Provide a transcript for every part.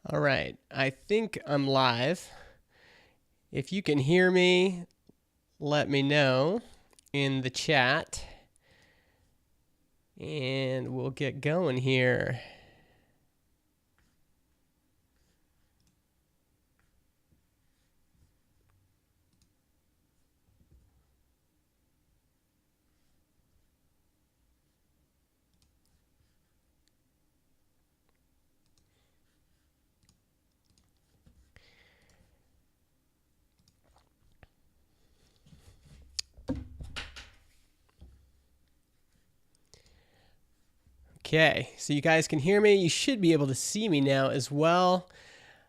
All right, I think I'm live. If you can hear me, let me know in the chat, and we'll get going here. Okay, so you guys can hear me. You should be able to see me now as well.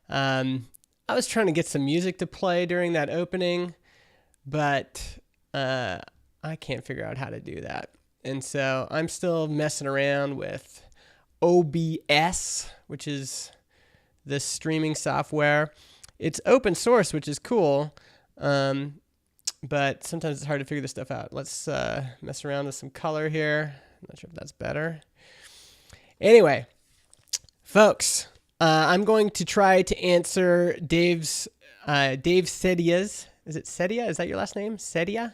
I was trying to get some music to play during that opening, but I can't figure out how to do that. And so I'm still messing around with OBS, which is this streaming software. It's open source, which is cool, but sometimes it's hard to figure this stuff out. Let's mess around with some color here. I'm not sure if that's better. Anyway, folks, I'm going to try to answer Dave Sedia's. Is it Sedia? Is that your last name? Sedia?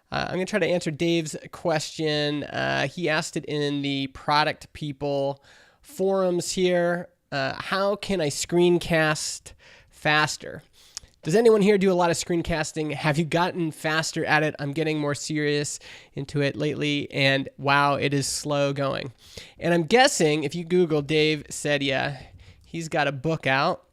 I'm going to try to answer Dave's question. He asked it in the Product People forums here. How can I screencast faster? Does anyone here do a lot of screencasting? Have you gotten faster at it? I'm getting more serious into it lately, and wow, it is slow going. And I'm guessing if you Google Dave Sedia, he's got a book out.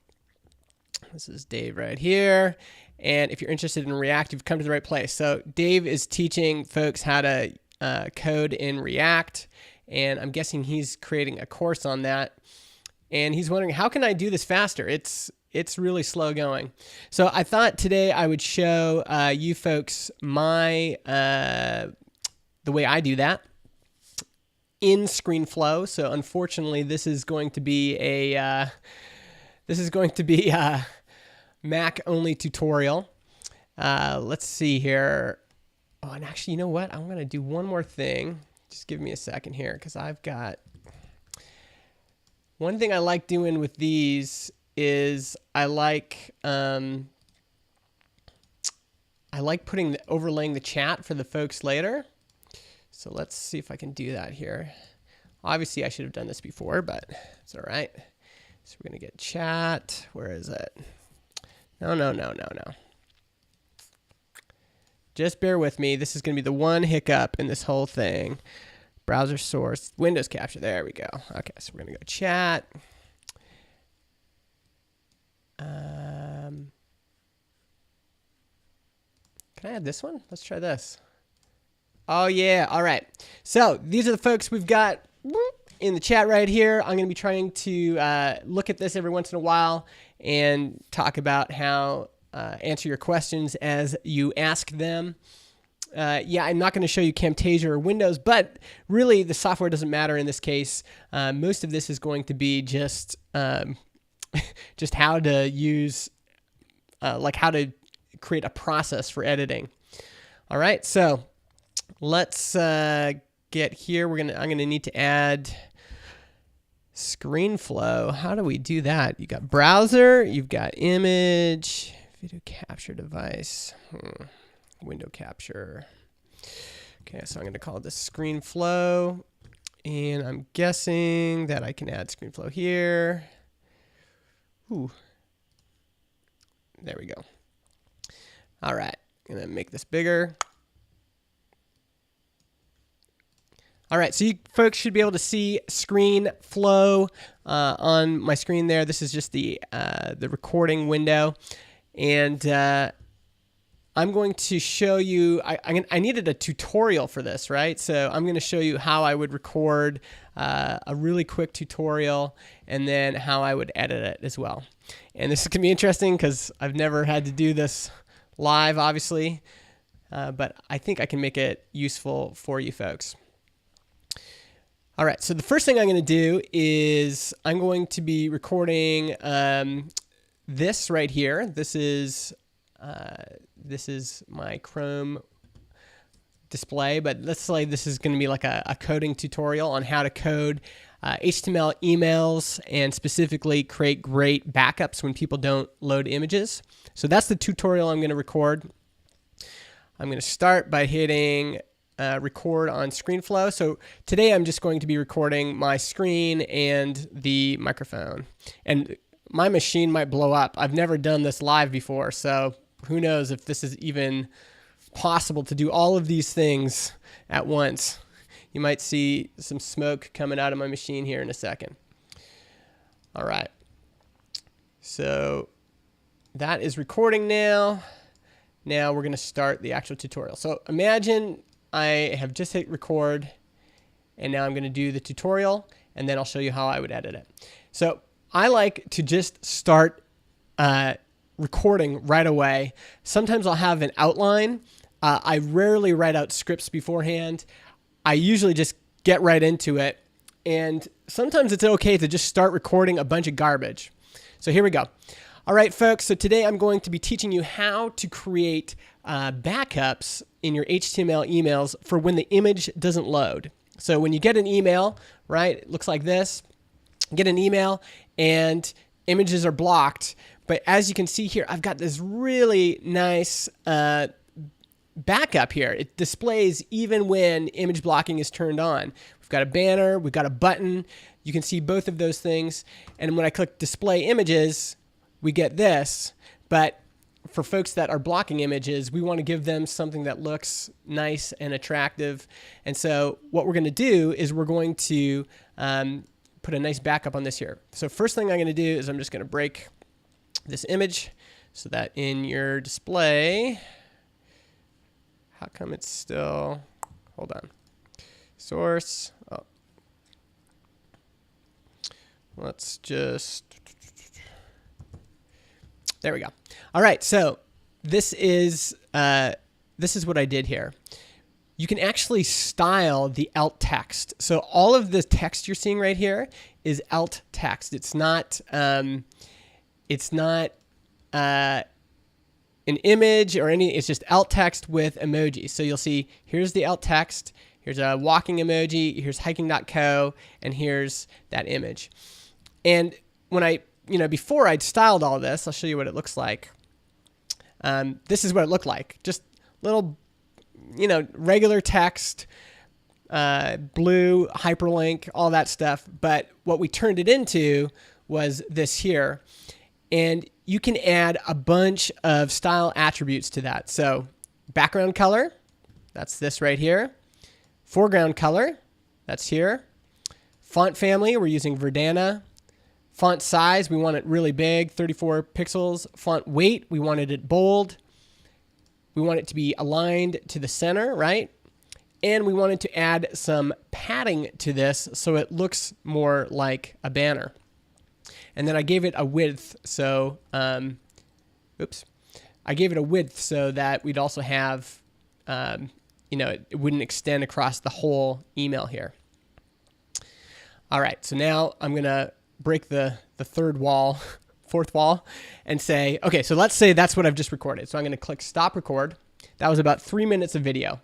This is Dave right here. And if you're interested in React, you've come to the right place. So Dave is teaching folks how to code in React, and I'm guessing he's creating a course on that. And he's wondering, how can I do this faster? It's really slow going. So I thought today I would show you folks the way I do that in Screenflow. So unfortunately, this is going to be a Mac only tutorial. Let's see here. Oh, and actually, you know what? I'm going to do one more thing. Just give me a second here, because I've got one thing I like doing with these is I like overlaying the chat for the folks later. So let's see if I can do that here. Obviously, I should have done this before, but it's all right. So we're going to get chat. Where is it? No. Just bear with me. This is going to be the one hiccup in this whole thing. Browser source, Windows capture. There we go. Okay, so we're going to go chat. Can I add this one? Let's try this. Oh, yeah. All right. So these are the folks we've got in the chat right here. I'm going to be trying to look at this every once in a while and talk about how answer your questions as you ask them. Yeah, I'm not going to show you Camtasia or Windows, but really the software doesn't matter in this case. Most of this is going to be just how to use, how to create a process for editing. All right, so let's get here. I'm gonna need to add Screenflow. How do we do that? You got browser, you've got image, video capture device, window capture. Okay, so I'm gonna call this Screenflow, and I'm guessing that I can add Screenflow here. Ooh, there we go. All right, I'm gonna make this bigger. All right, so you folks should be able to see Screenflow on my screen there. This is just the recording window, and I'm going to show you. I needed a tutorial for this, right? So I'm going to show you how I would record a really quick tutorial, and then how I would edit it as well. And this is going to be interesting because I've never had to do this live, obviously, but I think I can make it useful for you folks. All right, so the first thing I'm going to do is I'm going to be recording this right here. This is my Chrome display, but let's say this is going to be like a coding tutorial on how to code HTML emails and specifically create great backups when people don't load images. So that's the tutorial I'm going to record. I'm going to start by hitting record on Screenflow. So today I'm just going to be recording my screen and the microphone. And my machine might blow up. I've never done this live before, so who knows if this is even possible to do all of these things at once. You might see some smoke coming out of my machine here in a second. All right. So that is recording now. Now we're going to start the actual tutorial. So imagine I have just hit record, and now I'm going to do the tutorial, and then I'll show you how I would edit it. So I like to just start recording right away. Sometimes I'll have an outline. I rarely write out scripts beforehand. I usually just get right into it. And sometimes it's okay to just start recording a bunch of garbage. So here we go. All right, folks. So today I'm going to be teaching you how to create backups in your HTML emails for when the image doesn't load. So when you get an email, right, it looks like this. Get an email and images are blocked. But as you can see here, I've got this really nice backup here. It displays even when image blocking is turned on. We've got a banner, we've got a button. You can see both of those things. And when I click display images, we get this. But for folks that are blocking images, we want to give them something that looks nice and attractive. And so what we're going to do is we're going to put a nice backup on this here. So first thing I'm going to do is I'm just going to break this image so that in your display, how come it's still, hold on, source, oh. Let's just, there we go. All right, so this is what I did here. You can actually style the alt text. So all of the text you're seeing right here is alt text. It's not an image or any, it's just alt text with emojis. So you'll see here's the alt text, here's a walking emoji, here's hiking.co, and here's that image. And when I, before I'd styled all this, I'll show you what it looks like. This is what it looked like. Just little, regular text, blue, hyperlink, all that stuff. But what we turned it into was this here. And you can add a bunch of style attributes to that. So background color, that's this right here. Foreground color, that's here. Font family, we're using Verdana. Font size, we want it really big, 34 pixels. Font weight, we wanted it bold. We want it to be aligned to the center, right? And we wanted to add some padding to this so it looks more like a banner. And then I gave it a width, so, I gave it a width so that we'd also have, it wouldn't extend across the whole email here. All right, so now I'm gonna break the fourth wall, and say, okay, so let's say that's what I've just recorded. So I'm gonna click stop record. That was about 3 minutes of video.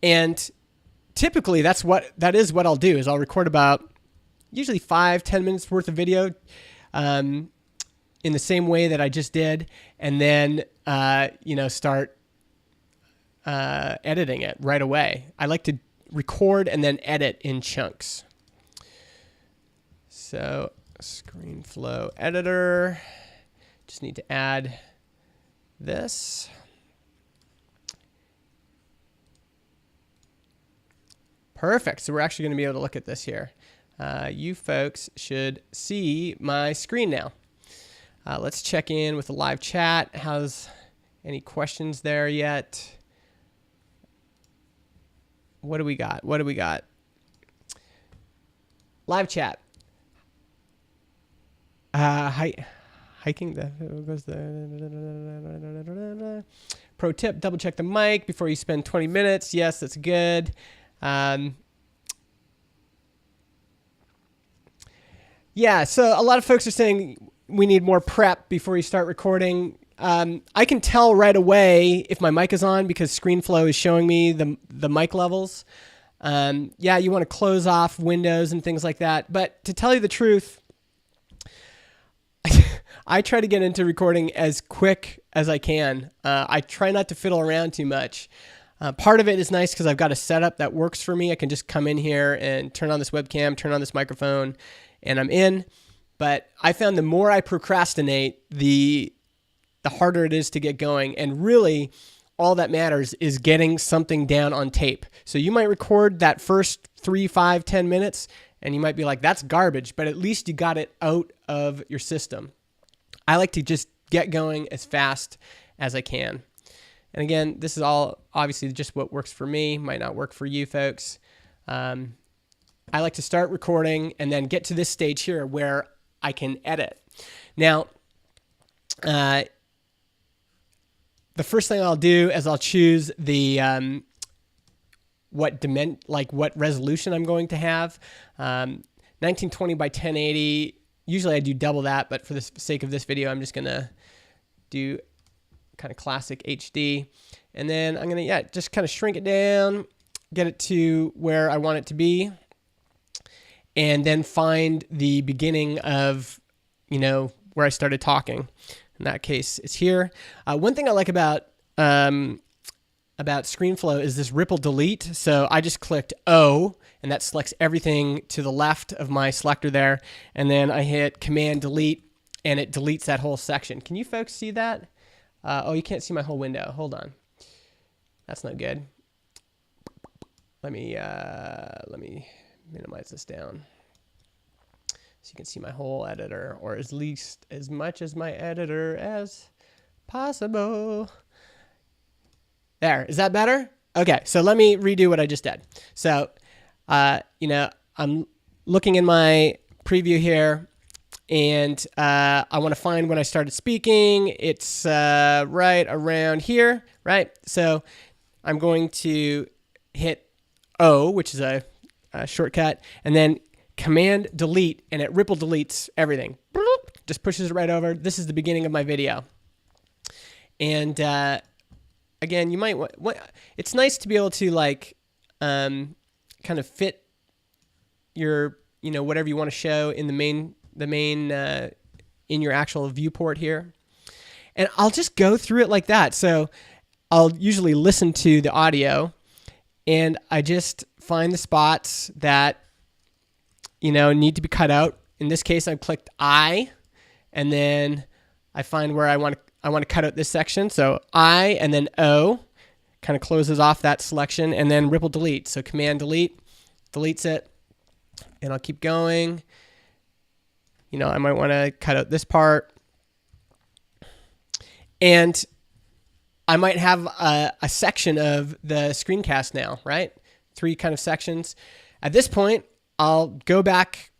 And typically that is what I'll do, is I'll record about usually 5-10 minutes worth of video in the same way that I just did, and then start editing it right away. I like to record and then edit in chunks. So Screenflow editor, just need to add this. Perfect. So we're actually going to be able to look at this here. You folks should see my screen now. Let's check in with the live chat. How's any questions there yet? What do we got? Live chat. Hiking goes there. Pro tip, double check the mic before you spend 20 minutes. Yes, that's good. Yeah, so a lot of folks are saying we need more prep before you start recording. I can tell right away if my mic is on because Screenflow is showing me the mic levels. Yeah, you want to close off windows and things like that. But to tell you the truth, I try to get into recording as quick as I can. I try not to fiddle around too much. Part of it is nice because I've got a setup that works for me. I can just come in here and turn on this webcam, turn on this microphone, and I'm in. But I found the more I procrastinate, the harder it is to get going. And really, all that matters is getting something down on tape. So you might record that first 3, 5, 10 minutes, and you might be like, that's garbage, but at least you got it out of your system. I like to just get going as fast as I can. And again, this is all obviously just what works for me, might not work for you folks. I like to start recording and then get to this stage here where I can edit. Now, the first thing I'll do is I'll choose the what resolution I'm going to have. 1920 by 1080. Usually I do double that, but for the sake of this video, I'm just gonna do kind of classic HD. And then I'm gonna just kind of shrink it down, get it to where I want it to be, and then find the beginning of, where I started talking. In that case, it's here. One thing I like about Screenflow is this ripple delete. So I just clicked O, and that selects everything to the left of my selector there. And then I hit Command Delete, and it deletes that whole section. Can you folks see that? Oh, you can't see my whole window. Hold on. That's not good. Let me minimize this down so you can see my whole editor, or at least as much as my editor as possible. There, is that better? Okay, so let me redo what I just did. So, I'm looking in my preview here, and I want to find when I started speaking. It's right around here, right? So I'm going to hit O, which is a shortcut, and then Command Delete, and it ripple deletes everything. Just pushes it right over. This is the beginning of my video. And again, you might it's nice to be able to kind of fit your, whatever you want to show in the main in your actual viewport here. And I'll just go through it like that. So I'll usually listen to the audio, and I just find the spots that need to be cut out. In this case, I clicked I, and then I find where I want to cut out this section. So I, and then O, kind of closes off that selection, and then ripple delete. So Command Delete deletes it, and I'll keep going. I might want to cut out this part, and I might have a section of the screencast now, right? 3 kind of sections. At this point, I'll go back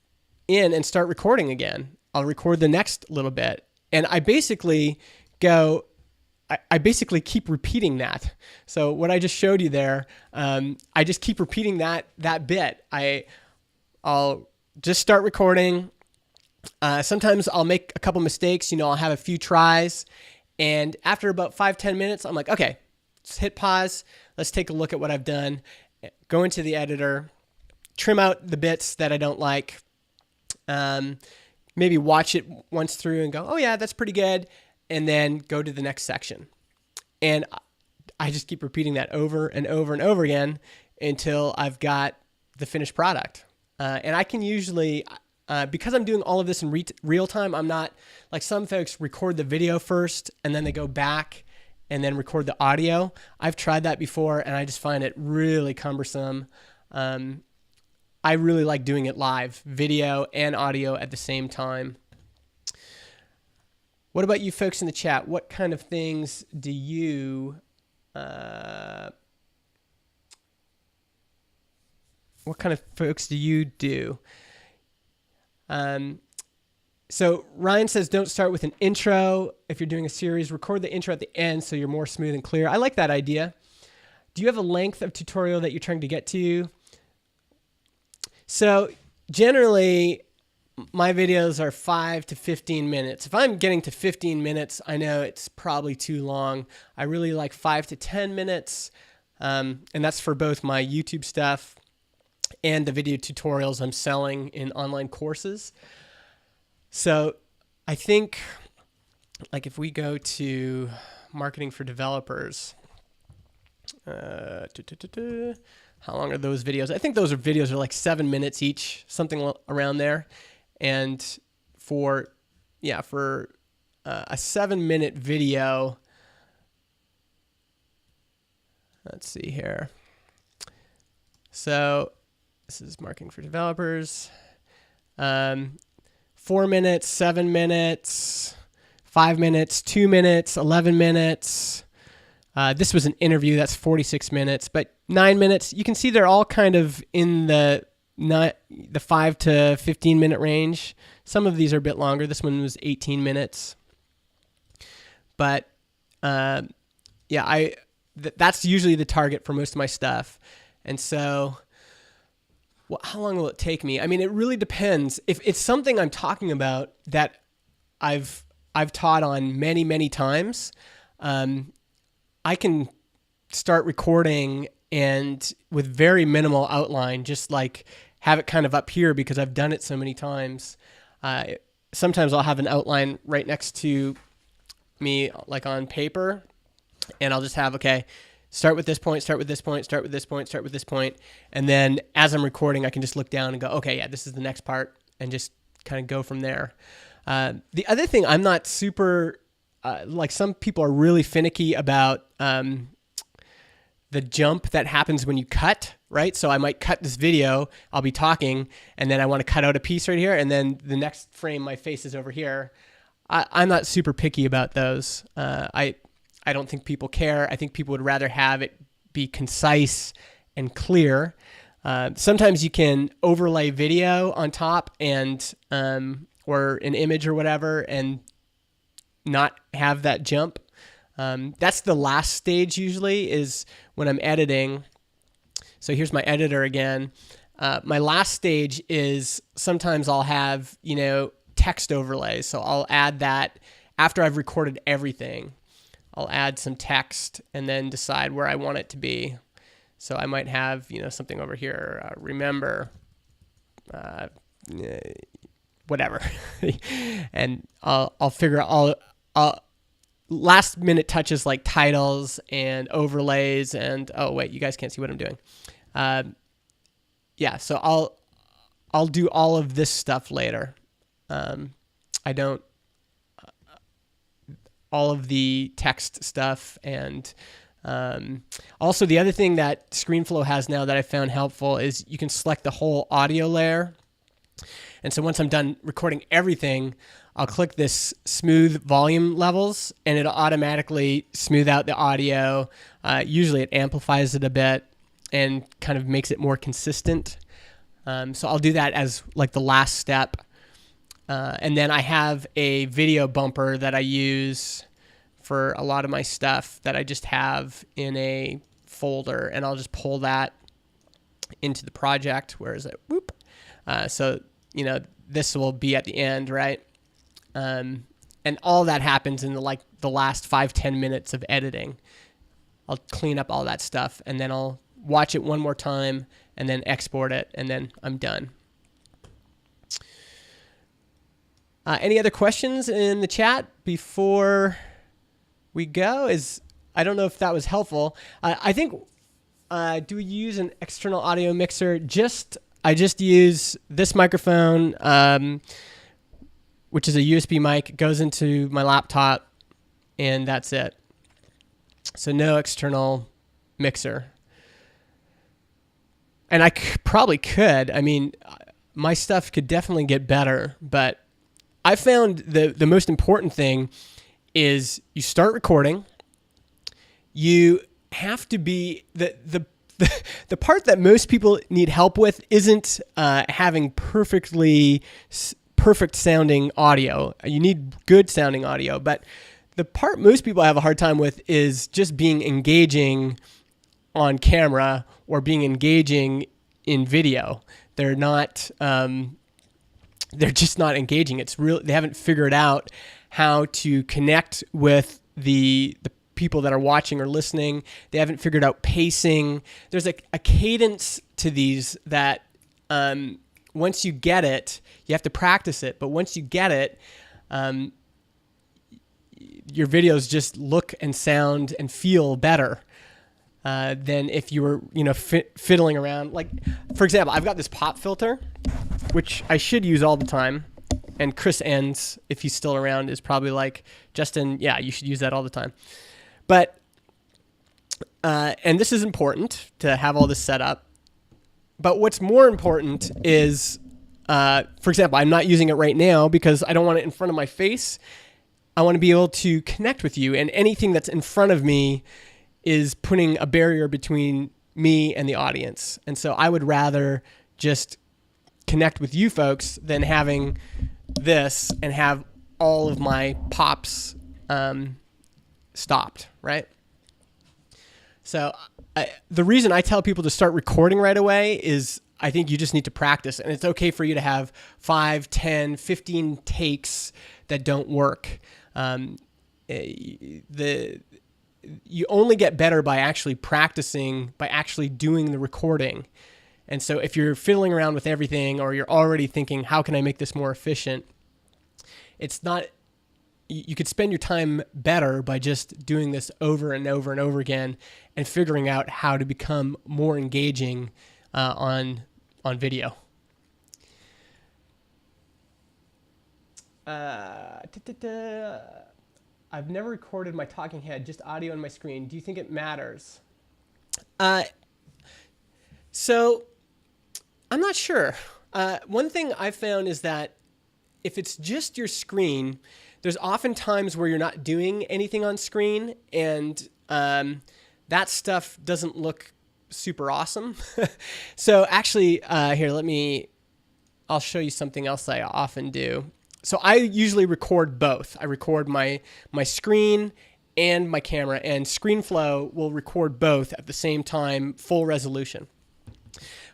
in and start recording again. I'll record the next little bit. And I basically keep repeating that. So what I just showed you there, I just keep repeating that bit. I'll just start recording. Sometimes I'll make a couple mistakes. I'll have a few tries. And after about 5-10 minutes, I'm like, okay, let's hit pause. Let's take a look at what I've done. Go into the editor, trim out the bits that I don't like. Maybe watch it once through and go, oh yeah, that's pretty good. And then go to the next section. And I just keep repeating that over and over and over again until I've got the finished product. And I can usually, because I'm doing all of this in real time, I'm not like some folks record the video first and then they go back and then record the audio. I've tried that before, and I just find it really cumbersome. I really like doing it live, video and audio at the same time. What about you folks in the chat? What kind of things do you, what kind of folks do you do? So Ryan says, don't start with an intro. If you're doing a series, record the intro at the end so you're more smooth and clear. I like that idea. Do you have a length of tutorial that you're trying to get to? So generally, my videos are 5 to 15 minutes. If I'm getting to 15 minutes, I know it's probably too long. I really like 5 to 10 minutes, and that's for both my YouTube stuff and the video tutorials I'm selling in online courses. So I think, like, if we go to marketing for developers, how long are those videos? I think those videos are like 7 minutes each, something around there. And for a 7-minute video, let's see here. So this is marketing for developers. 4 minutes, 7 minutes, 5 minutes, 2 minutes, 11 minutes. This was an interview, that's 46 minutes, but 9 minutes. You can see they're all kind of in the 5 to 15 minute range. Some of these are a bit longer. This one was 18 minutes. But that's usually the target for most of my stuff. And so how long will it take me? I mean, it really depends. If it's something I'm talking about that I've taught on many, many times, I can start recording and with very minimal outline, just like have it kind of up here because I've done it so many times. Sometimes I'll have an outline right next to me, like on paper, and I'll just have, okay, start with this point, start with this point, start with this point, start with this point. And then as I'm recording, I can just look down and go, okay, yeah, this is the next part, and just kind of go from there. The other thing, I'm not super, like some people are really finicky about the jump that happens when you cut, right? So I might cut this video, I'll be talking, and then I want to cut out a piece right here, and then the next frame, my face is over here. I'm not super picky about those. I don't think people care. I think people would rather have it be concise and clear. Sometimes you can overlay video on top and or an image or whatever and not have that jump. That's the last stage usually, is when I'm editing. So here's my editor again. My last stage is sometimes I'll have, text overlays. So I'll add that after I've recorded everything. I'll add some text and then decide where I want it to be. So I might have, something over here, remember, whatever. And I'll figure out last minute touches like titles and overlays and, oh wait, you guys can't see what I'm doing. So I'll do all of this stuff later. I don't, all of the text stuff. And also the other thing that Screenflow has now that I found helpful is you can select the whole audio layer. And so once I'm done recording everything, I'll click this smooth volume levels and it'll automatically smooth out the audio. Usually it amplifies it a bit and kind of makes it more consistent. So I'll do that as like the last step. And then I have a video bumper that I use for a lot of my stuff that I just have in a folder, and I'll just pull that into the project. Where is it? Whoop. So, this will be at the end, right? And all that happens in the last 5-10 minutes of editing. I'll clean up all that stuff, and then I'll watch it one more time, and then export it, and then I'm done. Any other questions in the chat before we go? I don't know if that was helpful. I think, do we use an external audio mixer? I just use this microphone, which is a USB mic. It goes into my laptop, and that's it. So no external mixer. And I probably could. I mean, my stuff could definitely get better, but I found the most important thing is you start recording. You have to be the part that most people need help with isn't having perfect sounding audio. You need good sounding audio, but the part most people have a hard time with is just being engaging on camera or being engaging in video. They're not. They're just not engaging. They haven't figured out how to connect with the people that are watching or listening. They haven't figured out pacing. There's a cadence to these that once you get it, you have to practice it. But once you get it, your videos just look and sound and feel better than if you were, fiddling around. Like, for example, I've got this pop filter, which I should use all the time. And Chris Enns, if he's still around, is probably like, Justin, yeah, you should use that all the time. But, and this is important to have all this set up. But what's more important is, for example, I'm not using it right now because I don't want it in front of my face. I want to be able to connect with you, and anything that's in front of me is putting a barrier between me and the audience. And so I would rather just connect with you folks than having this and have all of my pops stopped, right? So the reason I tell people to start recording right away is I think you just need to practice, and it's okay for you to have 5, 10, 15 takes that don't work. You only get better by actually practicing, by actually doing the recording. And so if you're fiddling around with everything, or you're already thinking, how can I make this more efficient? It's not, you could spend your time better by just doing this over and over and over again and figuring out how to become more engaging on video. I've never recorded my talking head, just audio on my screen. Do you think it matters? So I'm not sure. One thing I've found is that if it's just your screen, there's often times where you're not doing anything on screen, and that stuff doesn't look super awesome. So actually, here, I'll show you something else I often do. So I usually record both. I record my screen and my camera, and Screenflow will record both at the same time, full resolution.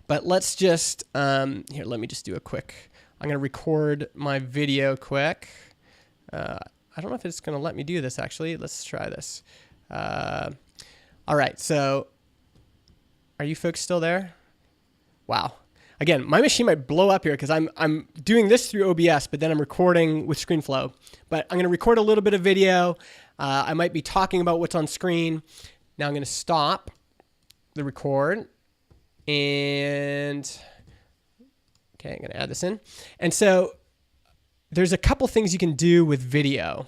But let's just, here, let me just do a quick, I'm going to record my video quick. I don't know if it's going to let me do this, actually. Let's try this. All right, so are you folks still there? Wow. Again, my machine might blow up here because I'm doing this through OBS, but then I'm recording with Screenflow. But I'm going to record a little bit of video. I might be talking about what's on screen. Now I'm going to stop the record. And, okay, I'm going to add this in. And so there's a couple things you can do with video.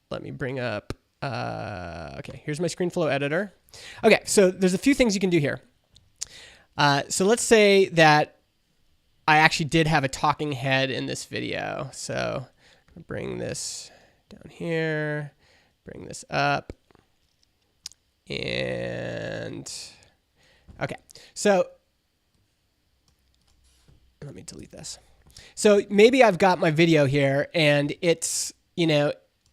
Let me bring up, okay, here's my Screenflow editor. Okay, so there's a few things you can do here. So let's say that I actually did have a talking head in this video. So I'll bring this down here, bring this up, and okay. So let me delete this. So maybe I've got my video here, and it's,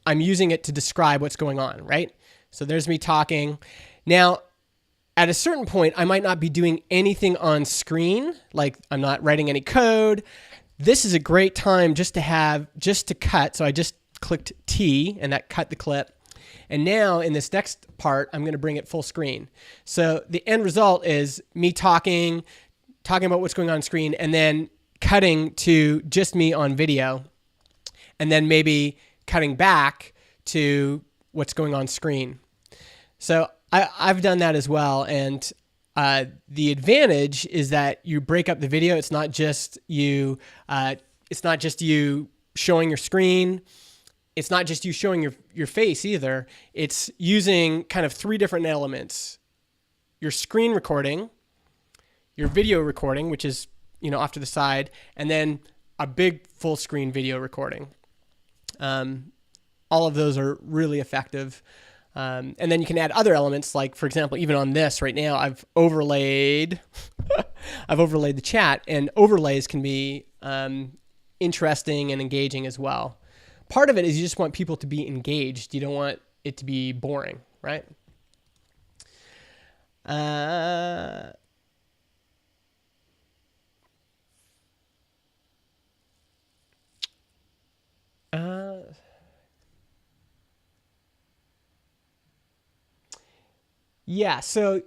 I'm using it to describe what's going on, right? So there's me talking. Now, at a certain point, I might not be doing anything on screen, like I'm not writing any code. This is a great time just to cut. So I just clicked T, and that cut the clip. And now in this next part, I'm going to bring it full screen. So the end result is me talking about what's going on screen, and then cutting to just me on video, and then maybe cutting back to what's going on screen. So I've done that as well, and the advantage is that you break up the video. It's not just you. It's not just you showing your screen. It's not just you showing your face either. It's using kind of 3 different elements: your screen recording, your video recording, which is off to the side, and then a big full screen video recording. All of those are really effective. And then you can add other elements, like, for example, even on this right now, I've overlaid the chat, and overlays can be interesting and engaging as well. Part of it is you just want people to be engaged. You don't want it to be boring, right? Yeah, so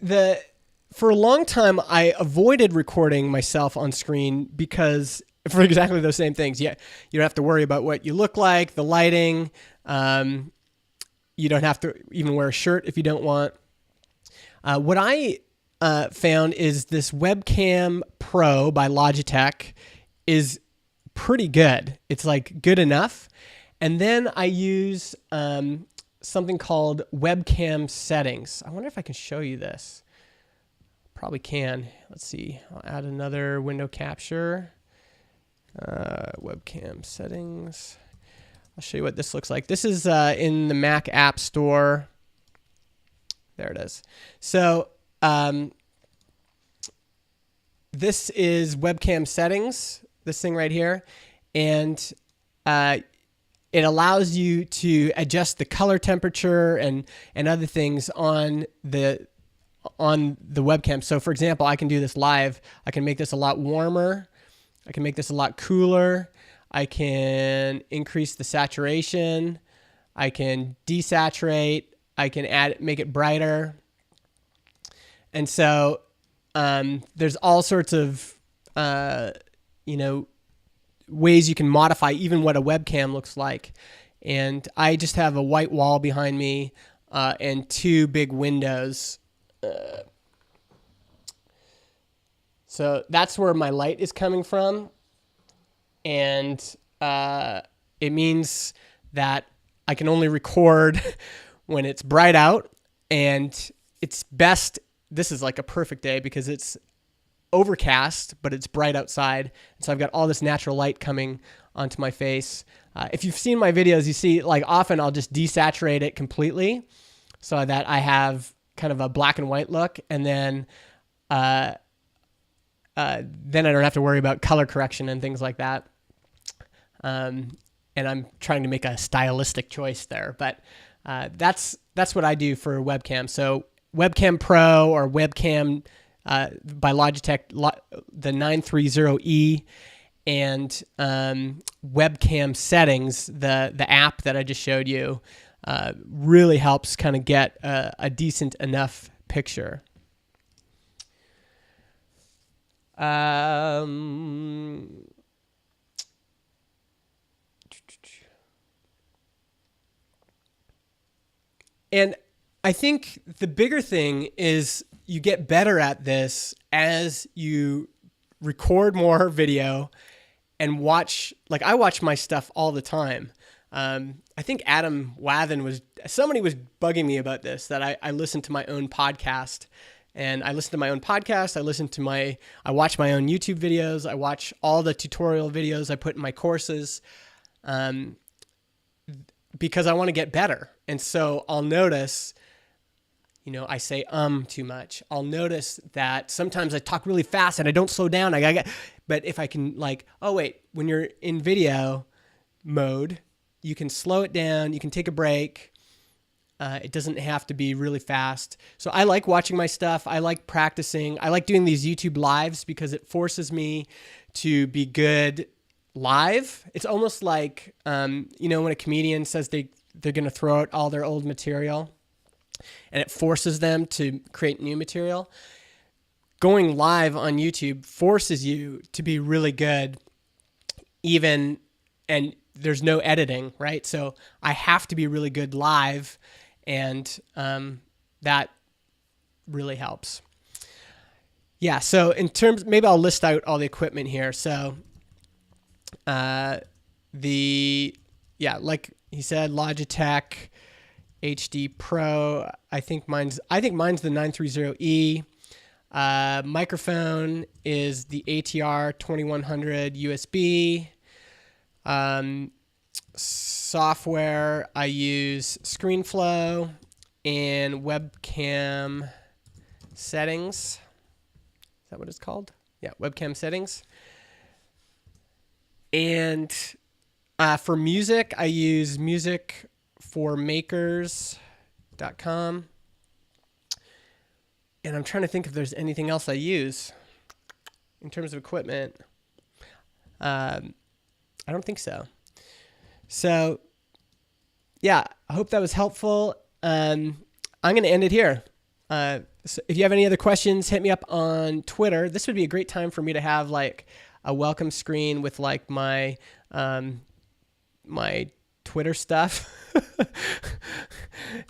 For a long time, I avoided recording myself on screen because for exactly those same things. Yeah, you don't have to worry about what you look like, the lighting. You don't have to even wear a shirt if you don't want. What I found is this Webcam Pro by Logitech is pretty good. It's like good enough. And then I use something called Webcam Settings. I wonder if I can show you this. Probably can. Let's see. I'll add another window capture. Webcam Settings. I'll show you what this looks like. This is in the Mac App Store. There it is. So this is Webcam Settings, this thing right here. And it allows you to adjust the color temperature and other things on the webcam. So for example, I can do this live. I can make this a lot warmer. I can make this a lot cooler. I can increase the saturation. I can desaturate. I can make it brighter. And so there's all sorts of ways you can modify even what a webcam looks like. And I just have a white wall behind me and two big windows. So that's where my light is coming from. And it means that I can only record when it's bright out, and it's best. This is like a perfect day because it's overcast, but it's bright outside. And so I've got all this natural light coming onto my face. If you've seen my videos, you see like often I'll just desaturate it completely so that I have kind of a black and white look. And then I don't have to worry about color correction and things like that. And I'm trying to make a stylistic choice there, but that's what I do for webcam. So Webcam Pro or Webcam by Logitech, the 930E, and Webcam Settings, the app that I just showed you, really helps kind of get a decent enough picture. And I think the bigger thing is you get better at this as you record more video and watch. Like I watch my stuff all the time. I think Adam Wathen somebody was bugging me about this, that I listen to my own podcast. And I listen to my own podcast. I watch my own YouTube videos. I watch all the tutorial videos I put in my courses, because I want to get better. And so I'll notice, I say too much. I'll notice that sometimes I talk really fast and I don't slow down. But if I can when you're in video mode, you can slow it down. You can take a break. It doesn't have to be really fast. So I like watching my stuff. I like practicing. I like doing these YouTube lives because it forces me to be good live. It's almost like, when a comedian says they're going to throw out all their old material and it forces them to create new material. Going live on YouTube forces you to be really good, and there's no editing, right? So I have to be really good live, and that really helps. Yeah, so maybe I'll list out all the equipment here. So like he said, Logitech HD Pro. I think mine's the 930E. Microphone is the ATR2100 USB. Software, I use Screenflow and Webcam Settings. Is that what it's called? Yeah, Webcam Settings. And for music, I use musicformakers.com. And I'm trying to think if there's anything else I use in terms of equipment. I don't think so. So, yeah, I hope that was helpful. I'm going to end it here. So if you have any other questions, hit me up on Twitter. This would be a great time for me to have like a welcome screen with like my my Twitter stuff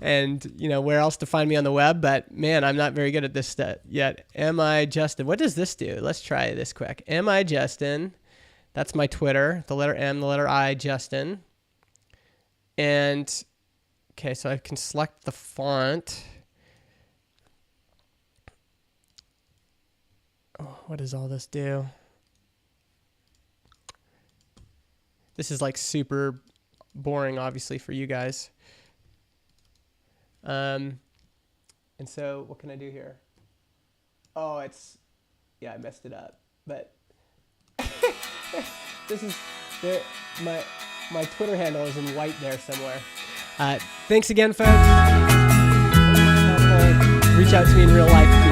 and you know where else to find me on the web. But man, I'm not very good at this yet. Am I Justin? What does this do? Let's try this quick. Am I Justin? That's my Twitter. The letter M, the letter I, Justin. And okay, so I can select the font. Oh, what does all this do? This is like super boring, obviously, for you guys. And so what can I do here? Oh, yeah, I messed it up. But this is my Twitter handle is in white there somewhere. Thanks again, folks. Reach out to me in real life.